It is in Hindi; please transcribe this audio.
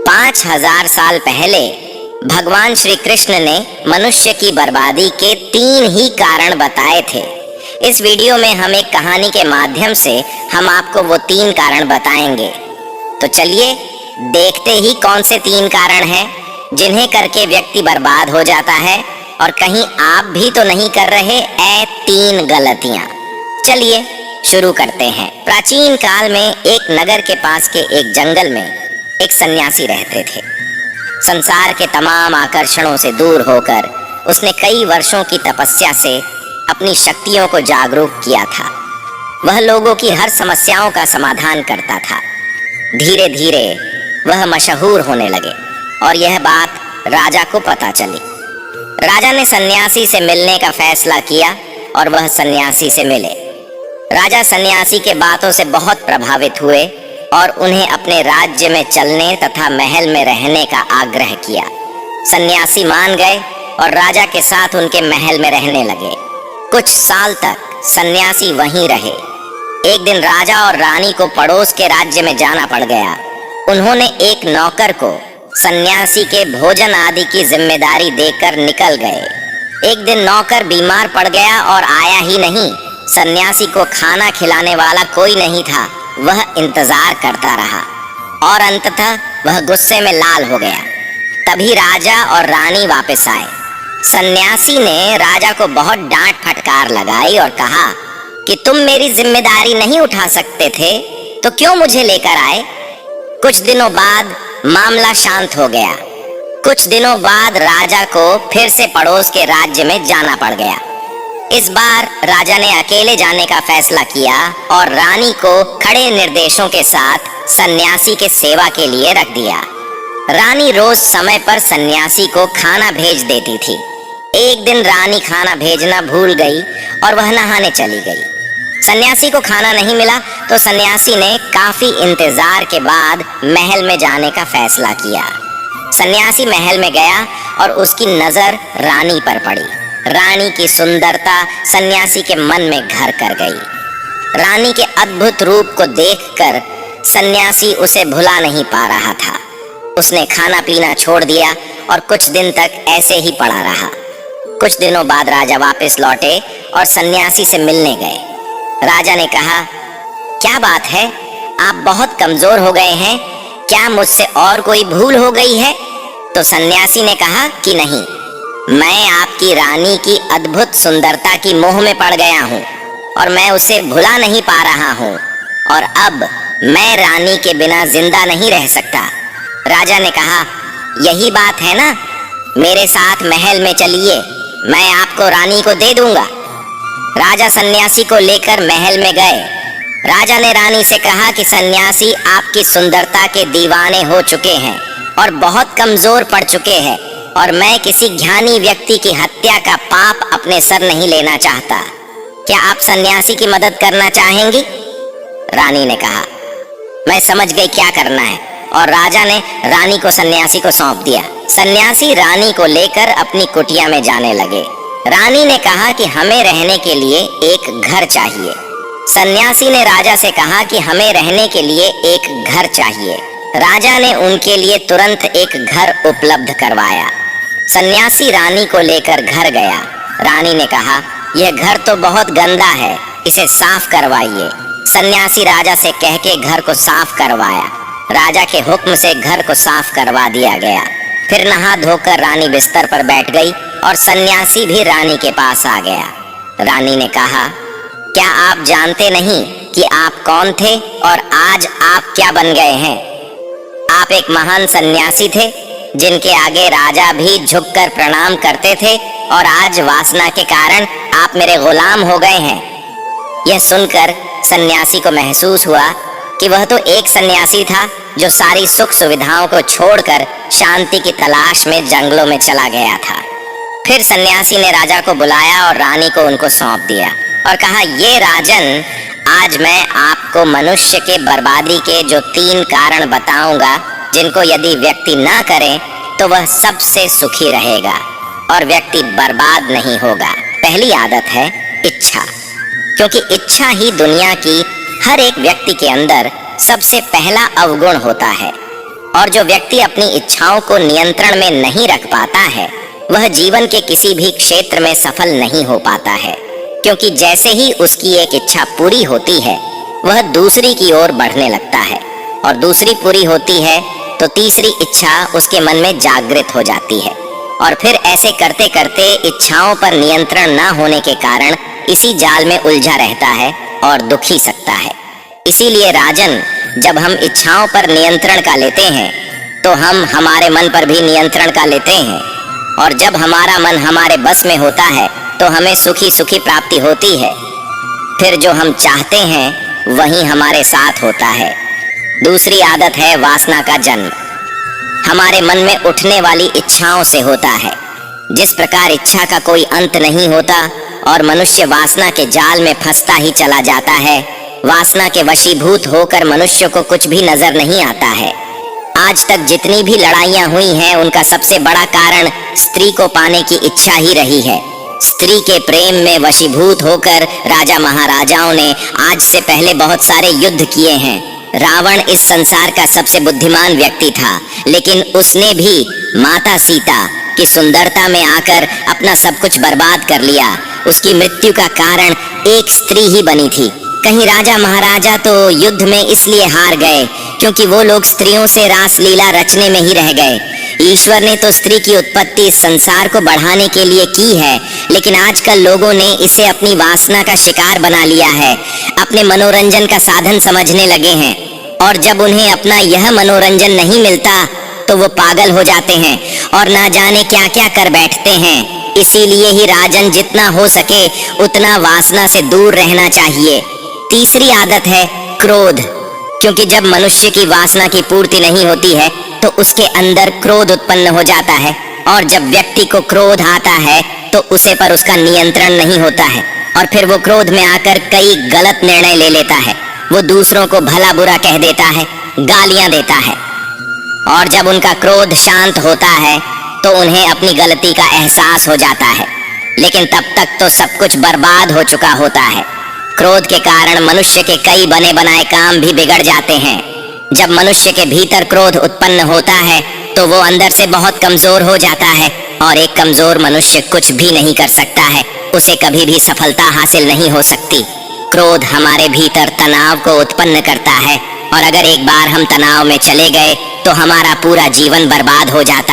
5000 साल पहले भगवान श्री कृष्ण ने मनुष्य की बर्बादी के 3 ही कारण बताए थे। इस वीडियो में हम एक कहानी के माध्यम से हम आपको वो 3 कारण बताएंगे। तो चलिए देखते ही कौन से 3 कारण हैं जिन्हें करके व्यक्ति बर्बाद हो जाता है और कहीं आप भी तो नहीं कर रहे 3 गलतियां। चलिए शुरू करते हैं। प्राचीन काल में एक नगर के पास के एक जंगल में एक सन्यासी रहते थे। संसार के तमाम आकर्षणों से दूर होकर उसने कई वर्षों की तपस्या से अपनी शक्तियों को जागरूक किया था। वह लोगों की हर समस्याओं का समाधान करता था। धीरे धीरे वह मशहूर होने लगे और यह बात राजा को पता चली। राजा ने सन्यासी से मिलने का फैसला किया और वह सन्यासी से मिले। राजा सन्यासी के बातों से बहुत प्रभावित हुए और उन्हें अपने राज्य में चलने तथा महल में रहने का आग्रह किया। सन्यासी मान गए और राजा के साथ उनके महल में रहने लगे। कुछ साल तक सन्यासी वहीं रहे। एक दिन राजा और रानी को पड़ोस के राज्य में जाना पड़ गया। उन्होंने एक नौकर को सन्यासी के भोजन आदि की जिम्मेदारी देकर निकल गए। एक दिन नौकर बीमार पड़ गया और आया ही नहीं। सन्यासी को खाना खिलाने वाला कोई नहीं था। वह इंतजार करता रहा और अंततः वह गुस्से में लाल हो गया। तभी राजा और रानी वापस आए। सन्यासी ने राजा को बहुत डांट फटकार लगाई और कहा कि तुम मेरी जिम्मेदारी नहीं उठा सकते थे तो क्यों मुझे लेकर आए। कुछ दिनों बाद मामला शांत हो गया। कुछ दिनों बाद राजा को फिर से पड़ोस के राज्य में जाना पड़ गया। इस बार राजा ने अकेले जाने का फैसला किया और रानी को खड़े निर्देशों के साथ सन्यासी के सेवा के लिए रख दिया। रानी रोज समय पर सन्यासी को खाना भेज देती थी। एक दिन रानी खाना भेजना भूल गई और वह नहाने चली गई। सन्यासी को खाना नहीं मिला तो सन्यासी ने काफी इंतजार के बाद महल में जाने का फैसला किया। सन्यासी महल में गया और उसकी नजर रानी पर पड़ी। रानी की सुंदरता सन्यासी के मन में घर कर गई। रानी के अद्भुत रूप को देखकर सन्यासी उसे भुला नहीं पा रहा था। उसने खाना पीना छोड़ दिया और कुछ दिन तक ऐसे ही पड़ा रहा। कुछ दिनों बाद राजा वापस लौटे और सन्यासी से मिलने गए। राजा ने कहा, क्या बात है, आप बहुत कमजोर हो गए हैं, क्या मुझसे और कोई भूल हो गई है। तो सन्यासी ने कहा कि नहीं, मैं आपकी रानी की अद्भुत सुंदरता की मोह में पड़ गया हूँ और मैं उसे भुला नहीं पा रहा हूँ और अब मैं रानी के बिना जिंदा नहीं रह सकता। राजा ने कहा, यही बात है ना, मेरे साथ महल में चलिए, मैं आपको रानी को दे दूंगा। राजा सन्यासी को लेकर महल में गए। राजा ने रानी से कहा कि सन्यासी आपकी सुंदरता के दीवाने हो चुके हैं और बहुत कमजोर पड़ चुके हैं और मैं किसी ज्ञानी व्यक्ति की हत्या का पाप अपने सर नहीं लेना चाहता। क्या आप सन्यासी की मदद करना चाहेंगी। रानी ने कहा, मैं समझ गई क्या करना है, और राजा ने रानी को सन्यासी को सौंप दिया। सन्यासी रानी को लेकर अपनी कुटिया में जाने लगे। रानी ने कहा कि हमें रहने के लिए एक घर चाहिए। सन्यासी ने राजा से कहा कि हमें रहने के लिए एक घर चाहिए। राजा ने उनके लिए तुरंत एक घर उपलब्ध करवाया। सन्यासी रानी को लेकर घर गया। रानी ने कहा, यह घर तो बहुत गंदा है, इसे साफ करवाइए। सन्यासी राजा से कह के घर को साफ करवाया। राजा के हुक्म से घर को साफ करवा दिया गया। फिर नहा धोकर रानी बिस्तर पर बैठ गई और सन्यासी भी रानी के पास आ गया। रानी ने कहा, क्या आप जानते नहीं कि आप कौन थे और आज आप क्या बन गए हैं। आप एक महान सन्यासी थे जिनके आगे राजा भी झुककर प्रणाम करते थे और आज वासना के कारण आप मेरे गुलाम हो गए हैं। यह सुनकर सन्यासी को महसूस हुआ कि वह तो एक सन्यासी था जो सारी सुख सुविधाओं को छोड़कर शांति की तलाश में जंगलों में चला गया था। फिर सन्यासी ने राजा को बुलाया और रानी को उनको सौंप दिया और कहा, ये राजन, आज मैं आपको मनुष्य के बर्बादी के जो 3 कारण बताऊंगा जिनको यदि व्यक्ति ना करे तो वह सबसे सुखी रहेगा और व्यक्ति बर्बाद नहीं होगा। पहली आदत है इच्छा, क्योंकि इच्छा ही दुनिया की हर एक व्यक्ति के अंदर सबसे पहला अवगुण होता है और जो व्यक्ति अपनी इच्छाओं को नियंत्रण में नहीं रख पाता है वह जीवन के किसी भी क्षेत्र में सफल नहीं हो पाता है, क्योंकि जैसे ही उसकी एक इच्छा पूरी होती है वह दूसरी की ओर बढ़ने लगता है, और दूसरी पूरी होती है तो तीसरी इच्छा उसके मन में जागृत हो जाती है, और फिर ऐसे करते करते इच्छाओं पर नियंत्रण न होने के कारण इसी जाल में उलझा रहता है और दुखी सकता है। इसीलिए राजन, जब हम इच्छाओं पर नियंत्रण का लेते हैं तो हम हमारे मन पर भी नियंत्रण का लेते हैं, और जब हमारा मन हमारे बस में होता है तो हमें सुखी सुखी प्राप्ति होती है। फिर जो हम चाहते हैं वही हमारे साथ होता है। दूसरी आदत है वासना का जन्म। हमारे मन में उठने वाली इच्छाओं से होता है। जिस प्रकार इच्छा का कोई अंत नहीं होता और मनुष्य वासना के जाल में फंसता ही चला जाता है, वासना के वशीभूत होकर मनुष्य को कुछ भी नजर नहीं आता है। आज तक जितनी भी लड़ाइयां हुई हैं उनका सबसे बड़ा कारण स्त्री को पाने की इच्छा ही रही है। स्त्री के प्रेम में वशीभूत होकर राजा महाराजाओं ने आज से पहले बहुत सारे युद्ध किए हैं। रावण इस संसार का सबसे बुद्धिमान व्यक्ति था, लेकिन उसने भी माता सीता की सुंदरता में आकर अपना सब कुछ बर्बाद कर लिया। उसकी मृत्यु का कारण एक स्त्री ही बनी थी। कहीं राजा महाराजा तो युद्ध में इसलिए हार गए क्योंकि वो लोग स्त्रियों से रास लीला रचने में ही रह गए। ईश्वर ने तो स्त्री की उत्पत्ति इस संसार को बढ़ाने के लिए की है, लेकिन आजकल लोगों ने इसे अपनी वासना का शिकार बना लिया है, अपने मनोरंजन का साधन समझने लगे हैं, और जब उन्हें अपना यह मनोरंजन नहीं मिलता तो वो पागल हो जाते हैं और ना जाने क्या क्या कर बैठते हैं। इसीलिए ही राजन, जितना हो सके उतना वासना से दूर रहना चाहिए। तीसरी आदत है क्रोध, क्योंकि जब मनुष्य की वासना की पूर्ति नहीं होती है तो उसके अंदर क्रोध उत्पन्न हो जाता है, और जब व्यक्ति को क्रोध आता है तो उसे पर उसका नियंत्रण नहीं होता है, और फिर वो क्रोध में आकर कई गलत निर्णय ले लेता है। वो दूसरों को भला बुरा कह देता है, गालियां देता है, और जब उनका क्रोध शांत होता है तो उन्हें अपनी गलती का एहसास हो जाता है, लेकिन तब तक तो सब कुछ बर्बाद हो चुका होता है। क्रोध के कारण मनुष्य के कई बने बनाए काम भी बिगड़ जाते हैं। जब मनुष्य के भीतर क्रोध उत्पन्न होता है तो वो अंदर से बहुत कमजोर हो जाता है, और एक कमजोर मनुष्य कुछ भी नहीं कर सकता है, उसे कभी भी सफलता हासिल नहीं हो सकती। क्रोध हमारे भीतर तनाव को उत्पन्न करता है, और अगर एक बार हम तनाव में चले गए तो हमारा पूरा जीवन बर्बाद हो जाता